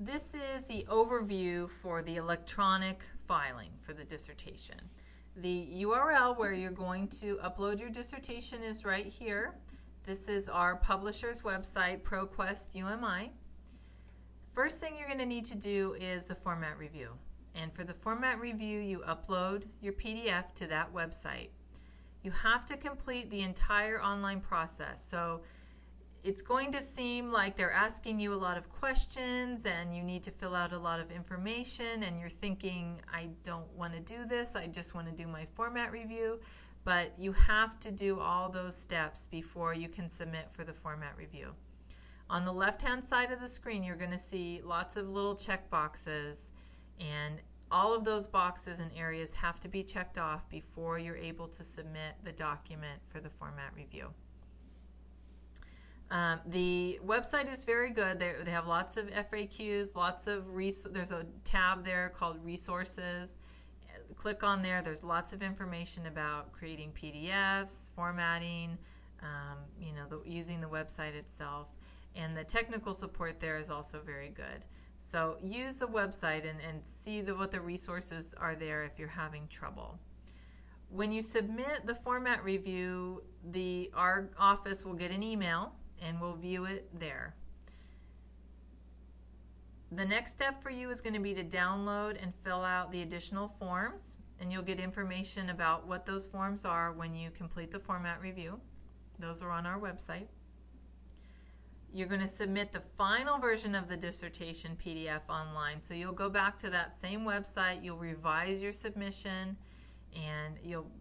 This is the overview for the electronic filing for the dissertation. The URL where you're going to upload your dissertation is right here. This is our publisher's website, ProQuest UMI. First thing you're going to need to do is the format review. And for the format review, you upload your PDF to that website. You have to complete the entire online process. So it's going to seem like they're asking you a lot of questions and you need to fill out a lot of information and you're thinking, I don't want to do this, I just want to do my format review. But you have to do all those steps before you can submit for the format review. On the left-hand side of the screen, you're going to see lots of little check boxes, and all of those boxes and areas have to be checked off before you're able to submit the document for the format review. The website is very good. They have lots of FAQs, there's a tab there called Resources. Click on there. There's lots of information about creating PDFs, formatting, using the website itself. And the technical support there is also very good. So use the website and see what the resources are there if you're having trouble. When you submit the format review, our office will get an email and we'll view it there. The next step for you is going to be to download and fill out the additional forms, and you'll get information about what those forms are when you complete the format review. Those are on our website. You're going to submit the final version of the dissertation PDF online. So you'll go back to that same website, you'll revise your submission, and you'll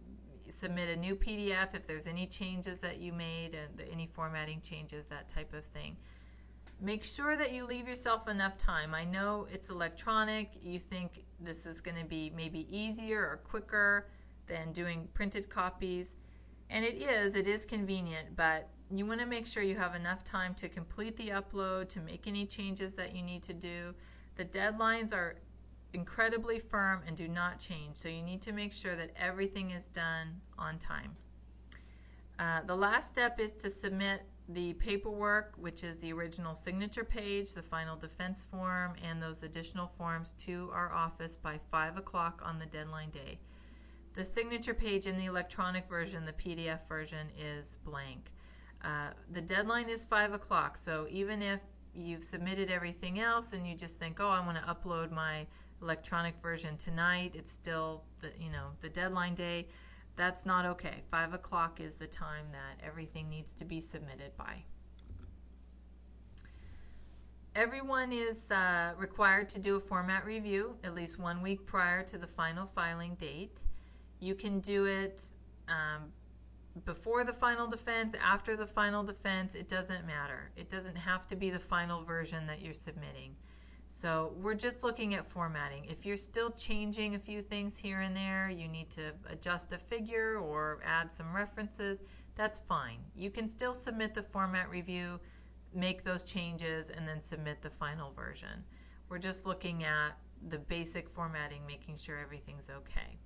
submit a new PDF if there's any changes that you made, and any formatting changes, that type of thing. Make sure that you leave yourself enough time. I know it's electronic. You think this is going to be maybe easier or quicker than doing printed copies. And it is convenient, but you want to make sure you have enough time to complete the upload, to make any changes that you need to do. The deadlines are incredibly firm and do not change, so you need to make sure that everything is done on time. The last step is to submit the paperwork, which is the original signature page, the final defense form, and those additional forms to our office by 5 o'clock on the deadline day. The signature page in the electronic version, the PDF version, is blank. The deadline is 5 o'clock, so even if you've submitted everything else and you just think, oh, I want to upload my electronic version tonight, it's still the deadline day, that's not okay. 5 o'clock is the time that everything needs to be submitted by. Everyone is required to do a format review at least 1 week prior to the final filing date. You can do it before the final defense, after the final defense, it doesn't matter. It doesn't have to be the final version that you're submitting. So we're just looking at formatting. If you're still changing a few things here and there, you need to adjust a figure or add some references, that's fine. You can still submit the format review, make those changes, and then submit the final version. We're just looking at the basic formatting, making sure everything's okay.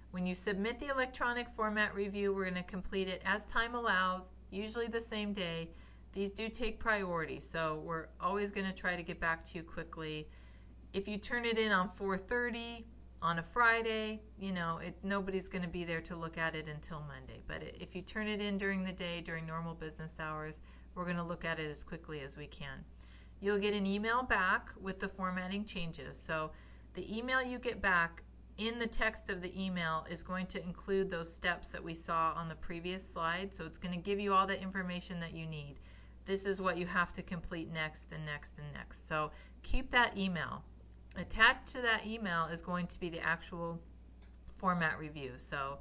When you submit the electronic format review, we're going to complete it as time allows, usually the same day. These do take priority, so we're always going to try to get back to you quickly. If you turn it in on 4:30 on a Friday, nobody's going to be there to look at it until Monday. But if you turn it in during the day, during normal business hours, we're going to look at it as quickly as we can. You'll get an email back with the formatting changes. So the email you get back, in the text of the email, is going to include those steps that we saw on the previous slide. So it's going to give you all the information that you need. This is what you have to complete next and next and next. So keep that email. Attached to that email is going to be the actual format review. So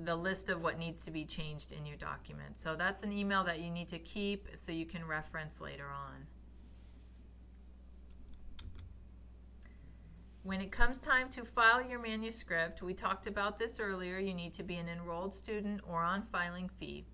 the list of what needs to be changed in your document. So that's an email that you need to keep so you can reference later on. When it comes time to file your manuscript, we talked about this earlier, you need to be an enrolled student or on filing fee.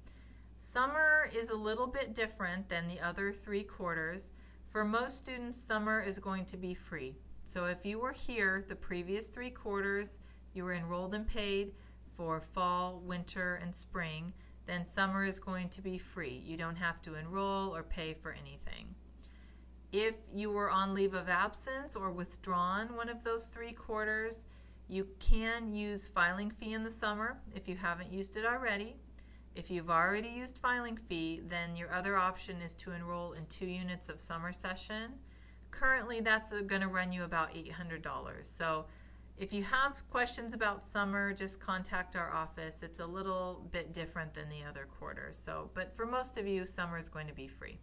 Summer is a little bit different than the other 3 quarters. For most students, summer is going to be free. So if you were here the previous 3 quarters, you were enrolled and paid for fall, winter, and spring, then summer is going to be free. You don't have to enroll or pay for anything. If you were on leave of absence or withdrawn one of those 3 quarters, you can use filing fee in the summer if you haven't used it already. If you've already used filing fee, then your other option is to enroll in 2 units of summer session. Currently, that's going to run you about $800. So if you have questions about summer, just contact our office. It's a little bit different than the other quarters. But for most of you, summer is going to be free.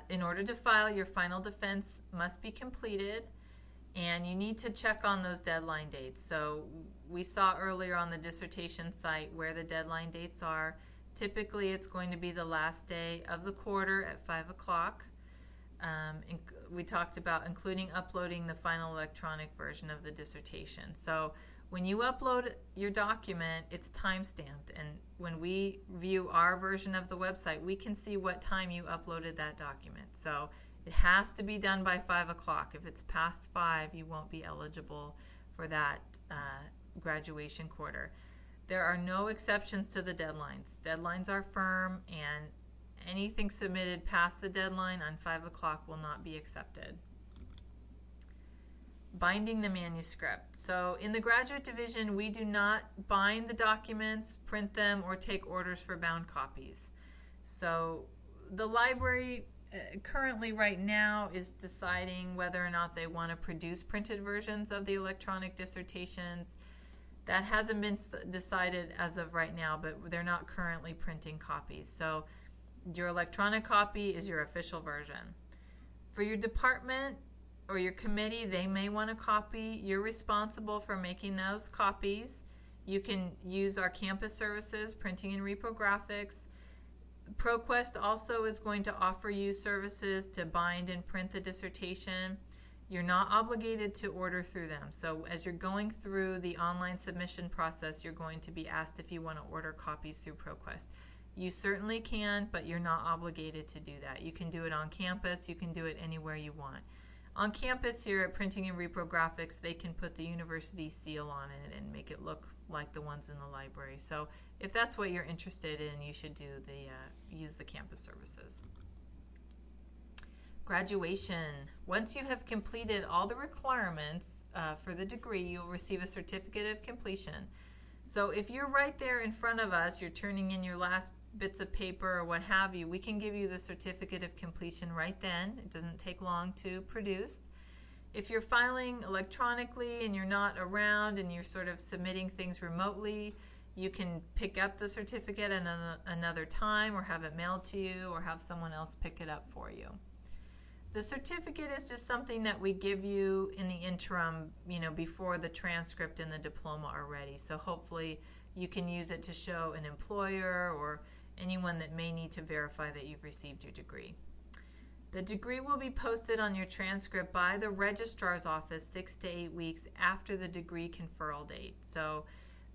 In order to file, your final defense must be completed, and you need to check on those deadline dates. So we saw earlier on the dissertation site where the deadline dates are. Typically, it's going to be the last day of the quarter at 5 o'clock. We talked about including uploading the final electronic version of the dissertation. So when you upload your document, it's time-stamped, and when we view our version of the website, we can see what time you uploaded that document. So it has to be done by 5 o'clock. If it's past 5, you won't be eligible for that graduation quarter. There are no exceptions to the deadlines. Deadlines are firm, and anything submitted past the deadline on 5 o'clock will not be accepted. Binding the manuscript. So in the graduate division, we do not bind the documents, print them, or take orders for bound copies. So the library currently right now is deciding whether or not they want to produce printed versions of the electronic dissertations. That hasn't been decided as of right now, but they're not currently printing copies. So your electronic copy is your official version. For your department or your committee, they may want a copy. You're responsible for making those copies. You can use our campus services, printing and reprographics. ProQuest also is going to offer you services to bind and print the dissertation. You're not obligated to order through them. So as you're going through the online submission process, you're going to be asked if you want to order copies through ProQuest. You certainly can, but you're not obligated to do that. You can do it on campus. You can do it anywhere you want. On campus here at Printing and Reprographics, they can put the university seal on it and make it look like the ones in the library. So if that's what you're interested in, you should do use the campus services. Graduation. Once you have completed all the requirements for the degree, you'll receive a certificate of completion. So if you're right there in front of us, you're turning in your last bits of paper or what have you, we can give you the certificate of completion right then. It doesn't take long to produce. If you're filing electronically and you're not around and you're sort of submitting things remotely, you can pick up the certificate at another time or have it mailed to you or have someone else pick it up for you. The certificate is just something that we give you in the interim, before the transcript and the diploma are ready. So hopefully you can use it to show an employer or anyone that may need to verify that you've received your degree. The degree will be posted on your transcript by the registrar's office 6 to 8 weeks after the degree conferral date. So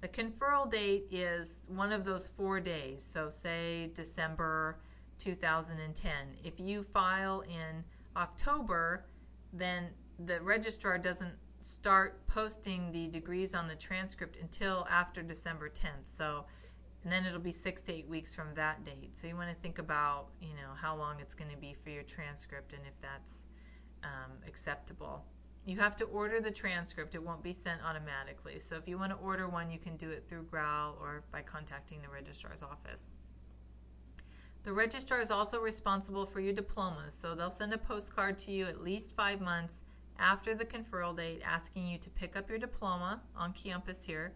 the conferral date is one of those 4 days. So say December 2010. If you file in October, then the registrar doesn't start posting the degrees on the transcript until after December 10th. And then it'll be 6 to 8 weeks from that date. So you want to think about, how long it's going to be for your transcript and if that's acceptable. You have to order the transcript. It won't be sent automatically. So if you want to order one, you can do it through Growl or by contacting the registrar's office. The registrar is also responsible for your diplomas, so they'll send a postcard to you at least 5 months after the conferral date asking you to pick up your diploma on campus here.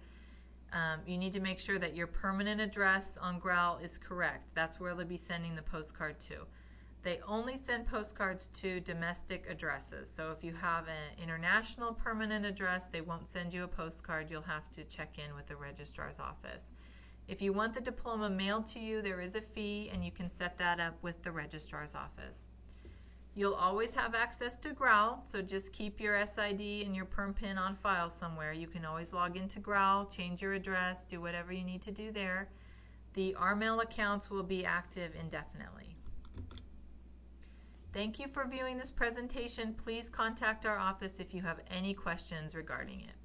You need to make sure that your permanent address on Growl is correct. That's where they'll be sending the postcard to. They only send postcards to domestic addresses, so if you have an international permanent address, they won't send you a postcard. You'll have to check in with the registrar's office. If you want the diploma mailed to you, there is a fee, and you can set that up with the registrar's office. You'll always have access to Growl, so just keep your SID and your perm pin on file somewhere. You can always log into Growl, change your address, do whatever you need to do there. The RMail accounts will be active indefinitely. Thank you for viewing this presentation. Please contact our office if you have any questions regarding it.